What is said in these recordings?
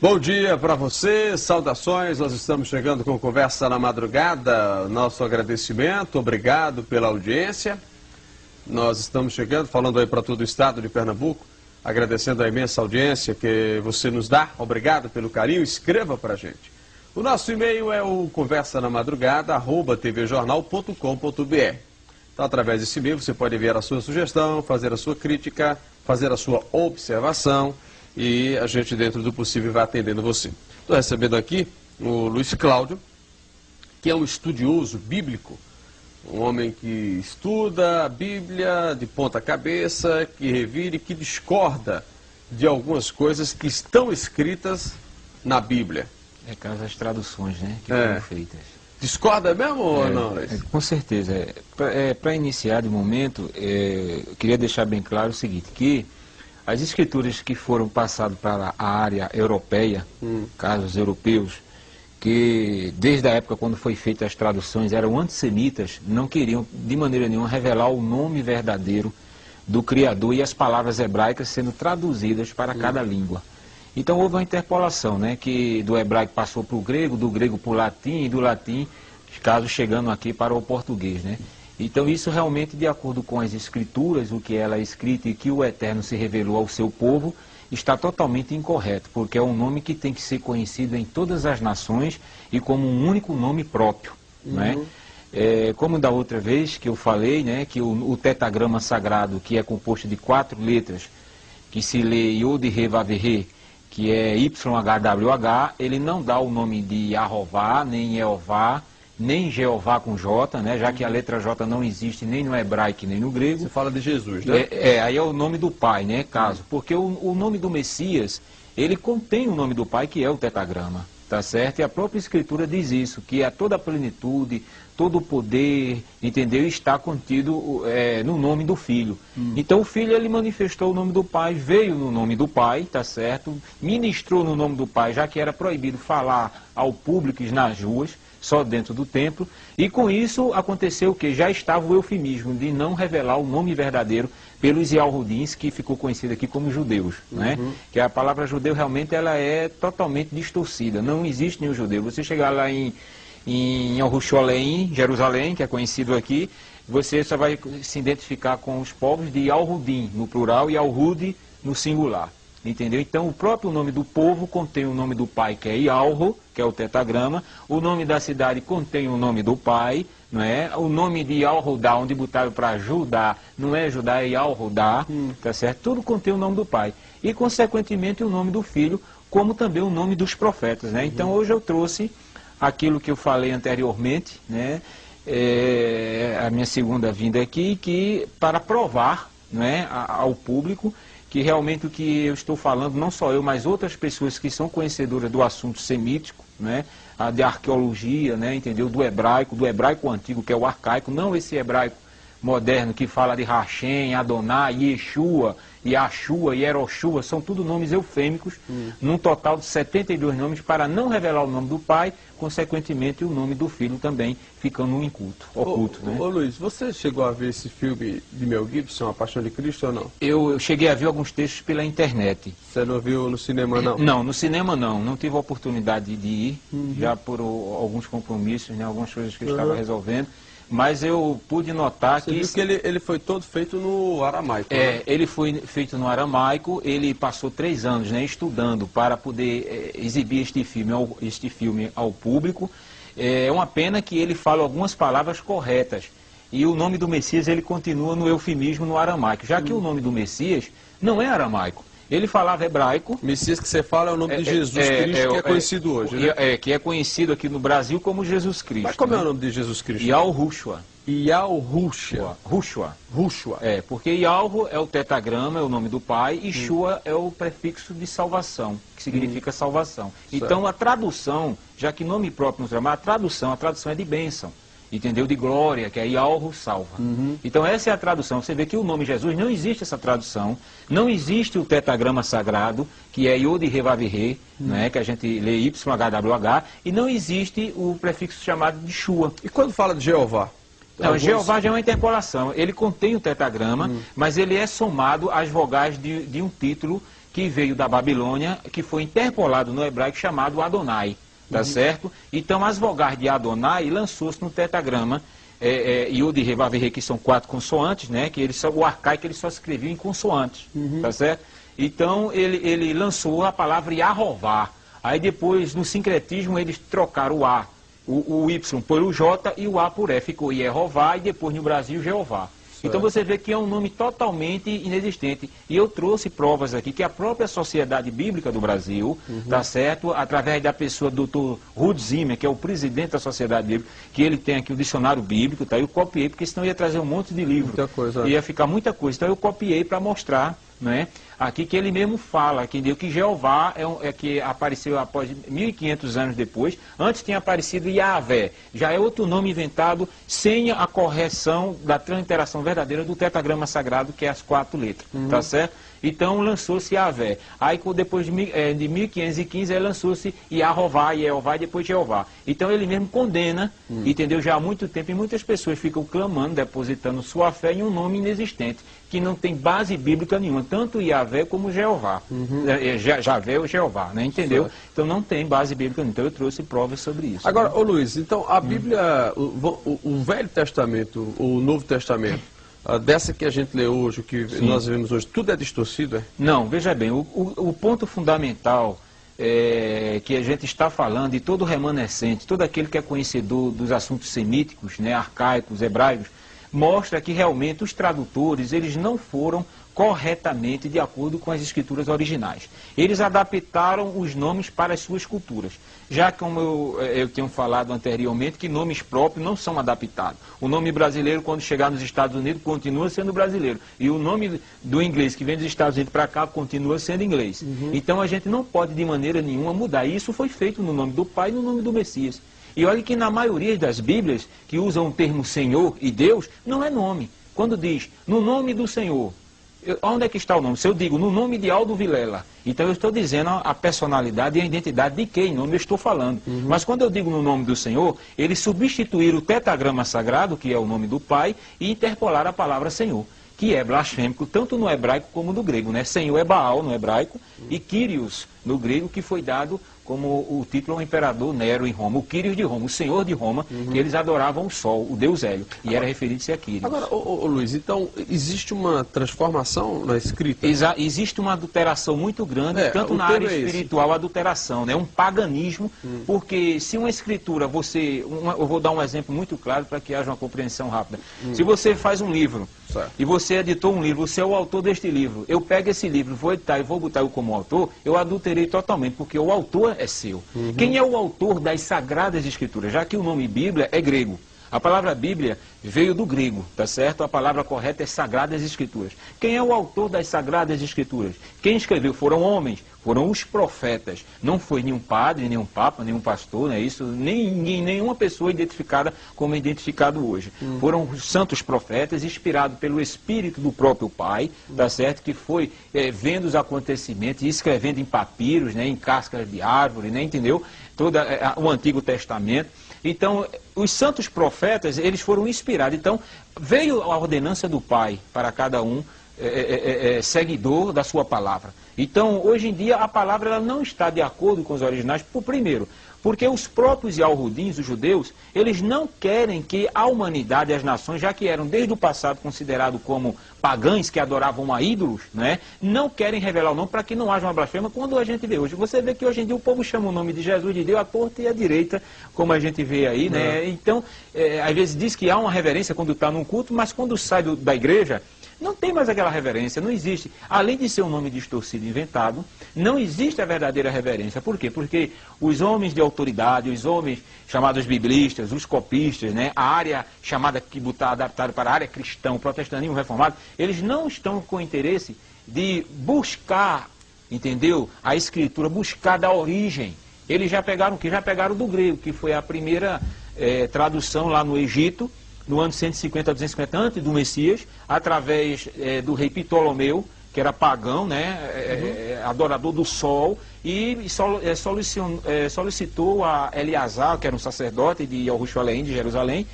Bom dia para você, saudações, nós estamos chegando com Conversa na Madrugada, nosso agradecimento, obrigado pela audiência. Nós estamos chegando, falando aí para todo o estado de Pernambuco, agradecendo a imensa audiência que você nos dá, obrigado pelo carinho, escreva para a gente. O nosso e-mail é o conversanamadrugada@tvjornal.com.br. Então, através desse e-mail você pode enviar a sua sugestão, fazer a sua crítica, fazer a sua observação, e a gente, dentro do possível, vai atendendo você. Estou recebendo aqui o Luiz Cláudio, que é um estudioso bíblico, um homem que estuda a Bíblia de ponta cabeça, que revira e que discorda de algumas coisas que estão escritas na Bíblia. É caso das traduções, né, que foram feitas. Discorda mesmo ou não? Com certeza. Para iniciar de momento, eu queria deixar bem claro o seguinte, que as escrituras que foram passadas para a área europeia, casos europeus, que desde a época quando foi feitas as traduções eram antissemitas, não queriam de maneira nenhuma revelar o nome verdadeiro do Criador e as palavras hebraicas sendo traduzidas para cada língua. Então houve uma interpolação, né, que do hebraico passou para o grego, do grego para o latim e do latim, caso chegando aqui para o português, né? Então isso realmente, de acordo com as escrituras, o que ela é escrita e que o Eterno se revelou ao seu povo, está totalmente incorreto, porque é um nome que tem que ser conhecido em todas as nações e como um único nome próprio, né? Como da outra vez que eu falei, né, que o tetagrama sagrado, que é composto de 4 letras, que se lê Yod He Vav He, que é YHWH, ele não dá o nome de Yahová, nem Jeová, nem Jeová com J, né, já que a letra J não existe nem no hebraico nem no grego. Você fala de Jesus, né? Aí é o nome do Pai, né, caso. Porque o nome do Messias, ele contém o nome do Pai, que é o tetagrama, tá certo? E a própria Escritura diz isso, que a toda a plenitude, todo o poder, entendeu? Está contido no nome do Filho. Então o Filho, ele manifestou o nome do Pai, veio no nome do Pai, tá certo? Ministrou no nome do Pai, já que era proibido falar ao público nas ruas, só dentro do templo, e com isso aconteceu que já estava o eufemismo de não revelar o nome verdadeiro pelos Yahudins, que ficou conhecido aqui como judeus, né? Que a palavra judeu realmente ela é totalmente distorcida, não existe nenhum judeu. Você chegar lá em Yerushalayim, Jerusalém, que é conhecido aqui, você só vai se identificar com os povos de Yahudim no plural e Yahudi no singular. Entendeu? Então o próprio nome do povo contém o nome do pai, que é Yalro, que é o tetagrama. O nome da cidade contém o nome do pai, não é? O nome de Yalrodá, onde botaram para Judá, não é Judá, é Yalrodá, tá certo? Tudo contém o nome do pai. E, consequentemente, o nome do filho, como também o nome dos profetas, né? Então hoje eu trouxe aquilo que eu falei anteriormente, né? A minha segunda vinda aqui, que para provar, não é, ao público que realmente o que eu estou falando, não só eu, mas outras pessoas que são conhecedoras do assunto semítico, né, de arqueologia, né, entendeu, do hebraico antigo, que é o arcaico, não esse hebraico moderno que fala de Hashem, Adonai, Yeshua, Yashua, Yeroshua, são tudo nomes eufêmicos, num total de 72 nomes, para não revelar o nome do pai, consequentemente o nome do filho também ficando oculto. Né? Ô Luiz, você chegou a ver esse filme de Mel Gibson, A Paixão de Cristo, ou não? Eu cheguei a ver alguns textos pela internet. Você não viu no cinema, não? Não, no cinema não tive a oportunidade de ir, já por alguns compromissos, né, algumas coisas que eu estava resolvendo. Mas eu pude notar Você viu que ele foi todo feito no aramaico. Né? Ele foi feito no aramaico, ele passou 3 anos, né, estudando para poder exibir este filme ao público. É uma pena que ele fala algumas palavras corretas. E o nome do Messias ele continua no eufemismo no aramaico, já que o nome do Messias não é aramaico. Ele falava hebraico. Messias que você fala é o nome de Jesus Cristo, que é conhecido hoje, né? Que é conhecido aqui no Brasil como Jesus Cristo. Mas como é o nome de Jesus Cristo? Yahushua. Yahushua. Porque Yalro é o tetagrama, é o nome do pai, e Shua é o prefixo de salvação, que significa salvação. Então a tradução, já que nome próprio nos chama, a tradução é de bênção. Entendeu? De glória, que é Yalro salva. Então essa é a tradução. Você vê que o nome Jesus não existe essa tradução, não existe o tetagrama sagrado, que é Yod He Vav He, né, que a gente lê YHWH, e não existe o prefixo chamado de Shua. E quando fala de Jeová? Não, Jeová já é uma interpolação. Ele contém o tetagrama, mas ele é somado às vogais de um título que veio da Babilônia, que foi interpolado no hebraico chamado Adonai, tá certo? Então as vogais de Adonai lançou-se no tetragrama, Yod, He, Vav, He, que são 4 consoantes, né? Que o arcaico ele só escrevia em consoantes, tá certo? Então ele lançou a palavra Yahová. Aí depois, no sincretismo, eles trocaram o A, o Y pelo J e o A por E. Ficou Yehová e depois no Brasil Jeová. Então você vê que é um nome totalmente inexistente. E eu trouxe provas aqui que a própria Sociedade Bíblica do Brasil, tá certo? Através da pessoa do Dr. Ruth Zimmer, que é o presidente da Sociedade Bíblica, que ele tem aqui o dicionário bíblico, tá? Eu copiei, porque senão ia trazer um monte de livro. Muita coisa. Ia ficar muita coisa. Então eu copiei para mostrar, né? Aqui que ele mesmo fala que Jeová que apareceu após 1.500 anos depois. Antes tinha aparecido Yahvé, já é outro nome inventado sem a correção da transliteração verdadeira do tetragrama sagrado, que é as 4 letras, tá certo? Então lançou-se Yahvé. Aí depois de 1515 lançou-se Yahová, Yehová e depois Jeová. Então ele mesmo condena, entendeu? Já há muito tempo, e muitas pessoas ficam clamando, depositando sua fé em um nome inexistente, que não tem base bíblica nenhuma, tanto Yahvé como Jeová. Javé ou Jeová, né? Entendeu? Certo. Então não tem base bíblica nenhuma. Então eu trouxe provas sobre isso. Agora, né? ô Luiz, então a Bíblia, o Velho Testamento, o Novo Testamento, dessa que a gente lê hoje, o que nós vemos hoje, tudo é distorcido, é? Não, veja bem, o ponto fundamental que a gente está falando, e todo remanescente, todo aquele que é conhecedor dos assuntos semíticos, né, arcaicos, hebraicos, mostra que realmente os tradutores, eles não foram corretamente de acordo com as escrituras originais. Eles adaptaram os nomes para as suas culturas. Já como eu tenho falado anteriormente, que nomes próprios não são adaptados. O nome brasileiro, quando chegar nos Estados Unidos, continua sendo brasileiro. E o nome do inglês que vem dos Estados Unidos para cá, continua sendo inglês. Então a gente não pode de maneira nenhuma mudar. E isso foi feito no nome do Pai e no nome do Messias. E olha que na maioria das Bíblias, que usam o termo Senhor e Deus, não é nome. Quando diz, no nome do Senhor, onde é que está o nome? Se eu digo, no nome de Aldo Vilela, então eu estou dizendo a personalidade e a identidade de quem nome eu estou falando. Mas quando eu digo no nome do Senhor, eles substituíram o tetragrama sagrado, que é o nome do Pai, e interpolaram a palavra Senhor, que é blasfêmico tanto no hebraico como no grego, né? Senhor é Baal no hebraico e Kyrios no grego, que foi dado como o título ao imperador Nero em Roma, o Quírios de Roma, o senhor de Roma, que eles adoravam o sol, o deus Hélio, e era referido-se a Quírios. Agora, Luiz, então existe uma transformação na escrita? Existe uma adulteração muito grande, tanto na área espiritual, adulteração, né? Um paganismo, porque se uma escritura, eu vou dar um exemplo muito claro para que haja uma compreensão rápida. Se você faz um livro, e você editou um livro, você é o autor deste livro, eu pego esse livro, vou editar e vou botar eu como autor, eu adulterei totalmente, porque o autor é seu. Quem é o autor das Sagradas Escrituras? Já que o nome Bíblia é grego. A palavra Bíblia veio do grego, tá certo? A palavra correta é Sagradas Escrituras. Quem é o autor das Sagradas Escrituras? Quem escreveu foram homens, foram os profetas. Não foi nenhum padre, nenhum papa, nenhum pastor, não é isso? Nenhuma pessoa identificada como é identificado hoje. Foram os santos profetas, inspirados pelo Espírito do próprio Pai, tá certo? Que foi vendo os acontecimentos e escrevendo em papiros, né? Em cascas de árvore, né? Entendeu? Todo o Antigo Testamento. Então, os santos profetas, eles foram inspirados. Então, veio a ordenança do Pai para cada um seguidor da sua palavra. Então, hoje em dia, a palavra ela não está de acordo com os originais, primeiro, porque os próprios Yahudins, os judeus, eles não querem que a humanidade e as nações, já que eram desde o passado considerados como pagãos que adoravam a ídolos, né, não querem revelar o nome para que não haja uma blasfêmia. Quando a gente vê hoje, você vê que hoje em dia o povo chama o nome de Jesus de Deus à torta e à direita, como a gente vê aí, né? Então, às vezes diz que há uma reverência quando está num culto, mas quando sai da igreja, não tem mais aquela reverência, não existe. Além de ser um nome distorcido, inventado, não existe a verdadeira reverência. Por quê? Porque os homens de autoridade, os homens chamados biblistas, os copistas, né, a área chamada que está adaptada para a área cristã, o protestantismo reformado, eles não estão com interesse de buscar, entendeu? A escritura, buscar da origem. Eles já pegaram o que? Já pegaram do grego, que foi a primeira tradução lá no Egito, no ano 150 a 250 antes do Messias, através do rei Ptolomeu, que era pagão, né, adorador do sol, e solicitou a Eleazar, que era um sacerdote de Jerusalém, de Jerusalém,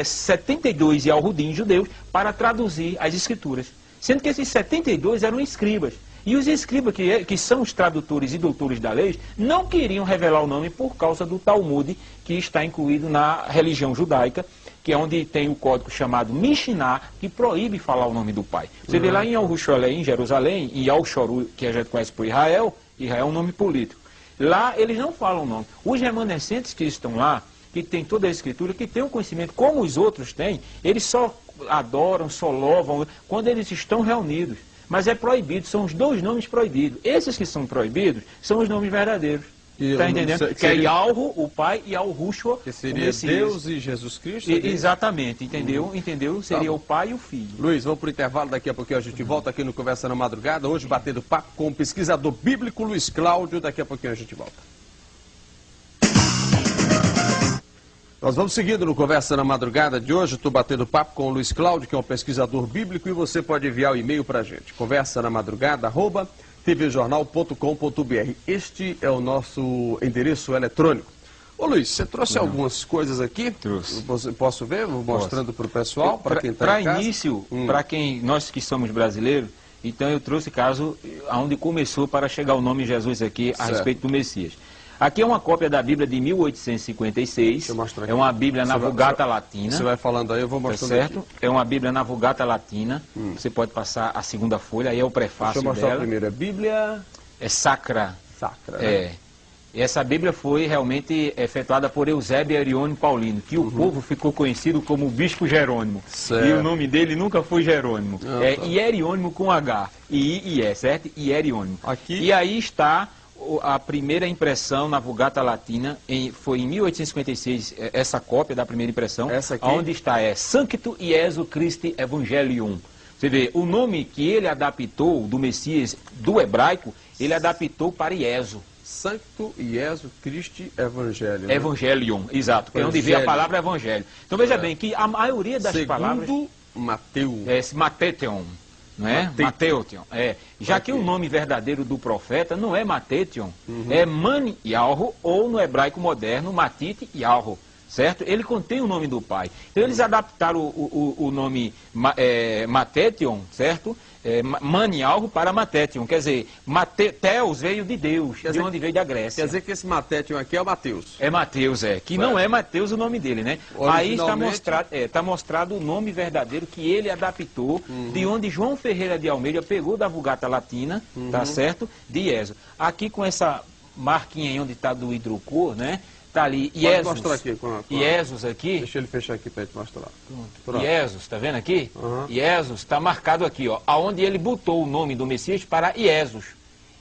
72 Yahudim judeus para traduzir as escrituras. Sendo que esses 72 eram escribas. E os escribas, que são os tradutores e doutores da lei, não queriam revelar o nome por causa do Talmud, que está incluído na religião judaica, que é onde tem o código chamado Mishnah, que proíbe falar o nome do pai. Você vê lá em Yerushalayim, em Jerusalém, em Al-Shoru, que a gente conhece por Israel, Israel é um nome político. Lá eles não falam o nome. Os remanescentes que estão lá, que tem toda a escritura, que tem o conhecimento como os outros têm, eles só adoram, só louvam quando eles estão reunidos. Mas é proibido, são os dois nomes proibidos. Esses que são proibidos são os nomes verdadeiros. Está entendendo? Que é Yahweh, o Pai, e Yahushua, que seria Deus e Jesus Cristo? Exatamente, entendeu? Entendeu? Seria o Pai e o Filho. Luiz, vamos para o intervalo, daqui a pouquinho a gente volta aqui no Conversa na Madrugada, hoje batendo papo com o pesquisador bíblico Luiz Cláudio, daqui a pouquinho a gente volta. Nós vamos seguindo no Conversa na Madrugada de hoje. Estou batendo papo com o Luiz Cláudio, que é um pesquisador bíblico, e você pode enviar o e-mail para a gente. conversanamadrugada@tvjornal.com.br. Este é o nosso endereço eletrônico. Ô Luiz, você trouxe algumas coisas aqui? Trouxe. Posso ver? Vou mostrando para o pessoal, para quem está em casa. Para início, para quem nós que somos brasileiros, então eu trouxe caso onde começou para chegar o nome Jesus aqui a respeito do Messias. Aqui é uma cópia da Bíblia de 1856, é uma Bíblia na Vulgata Latina. Você vai falando aí, eu vou mostrando certo? Aqui. É uma Bíblia na Vulgata Latina, você pode passar a segunda folha, aí é o prefácio dela. Deixa eu mostrar primeiro, a Bíblia... É Sacra. Sacra, né? É. Essa Bíblia foi realmente efetuada por Eusébio Arione Paulino, que o povo ficou conhecido como o Bispo Jerônimo. Certo. E o nome dele nunca foi Jerônimo. É tá. Hierônimo com H. I-I-E, certo? Hierônimo. Aqui. E aí está a primeira impressão na Vulgata Latina, foi em 1856, essa cópia da primeira impressão, essa aqui. onde está Sancto Iesu Christi Evangelium. Você vê, o nome que ele adaptou do Messias do hebraico, ele adaptou para Iesu. Sancto Iesu Christi Evangelium. Né? Evangelium, exato, que é onde vem a palavra evangelho. Então veja bem que a maioria das palavras... Segundo Mateus. É Matethon, não é? Matethon. É. Já que o nome verdadeiro do profeta não é Matethon, é Man Yahweh, ou no hebraico moderno, Matit Yahweh, certo? Ele contém o nome do pai. Então eles adaptaram o nome Matethon, certo? Man Yahweh para Matethon, quer dizer, Teos veio de Deus, de onde veio da Grécia. Quer dizer que esse Matethon aqui é o Mateus. É Mateus, que não é Mateus o nome dele, né? Aí está mostrado o nome verdadeiro que ele adaptou, de onde João Ferreira de Almeida pegou da Vulgata Latina, tá certo? De Iesu. Aqui com essa marquinha aí onde está do hidrocor, né? Está ali Iesus. Pode mostrar aqui. Iesus aqui. Deixa ele fechar aqui para te mostrar. Pronto. Iesus, está vendo aqui? Iesus está marcado aqui, ó, aonde ele botou o nome do Messias para Iesus.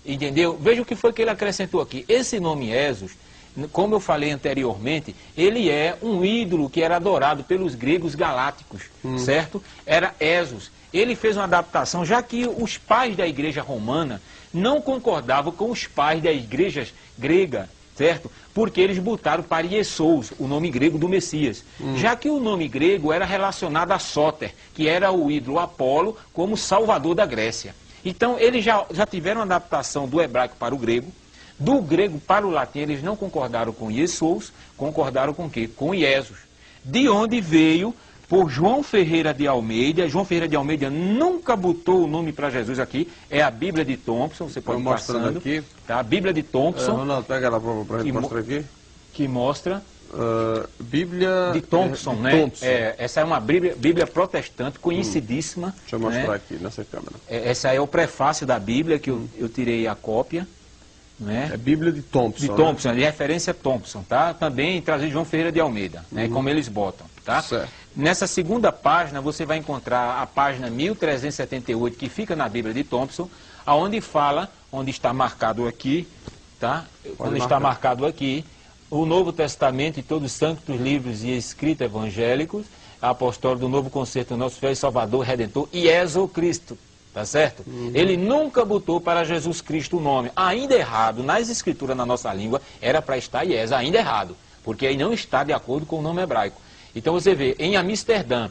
Entendeu? Veja o que foi que ele acrescentou aqui. Esse nome Iesus, como eu falei anteriormente, ele é um ídolo que era adorado pelos gregos galácticos, certo? Era Esos. Ele fez uma adaptação, já que os pais da igreja romana não concordavam com os pais da igreja grega, certo? Porque eles botaram para Iesous, o nome grego do Messias. Já que o nome grego era relacionado a Sóter, que era o ídolo Apolo como salvador da Grécia. Então, eles já tiveram uma adaptação do hebraico para o grego. Do grego para o latim, eles não concordaram com Iesous, concordaram com o quê? Com Iesus. De onde veio, por João Ferreira de Almeida. João Ferreira de Almeida nunca botou o nome para Jesus aqui. É a Bíblia de Thompson, você pode ir passando. Aqui. Tá? A Bíblia de Thompson. Ronaldo, pega ela para a gente mostrar aqui. Que mostra... Bíblia de Thompson, né? Thompson. Essa é uma Bíblia protestante, conhecidíssima. Deixa eu mostrar aqui nessa câmera. Essa é o prefácio da Bíblia, que eu tirei a cópia. Né? É Bíblia de Thompson. De Thompson, de referência Thompson, tá? Também trazido João Ferreira de Almeida, né? Como eles botam, tá? Certo. Nessa segunda página, você vai encontrar a página 1378, que fica na Bíblia de Thompson, aonde fala, onde está marcado aqui, tá? Onde está marcado aqui, o Novo Testamento e todos os santos livros e escritos evangélicos, apostólico do Novo Concerto, nosso fiel Salvador, Redentor, e Iesu Cristo, tá certo? Ele nunca botou para Jesus Cristo o nome, ainda errado, nas escrituras na nossa língua, era para estar Iesu, ainda errado, porque aí não está de acordo com o nome hebraico. Então você vê, em Amsterdã,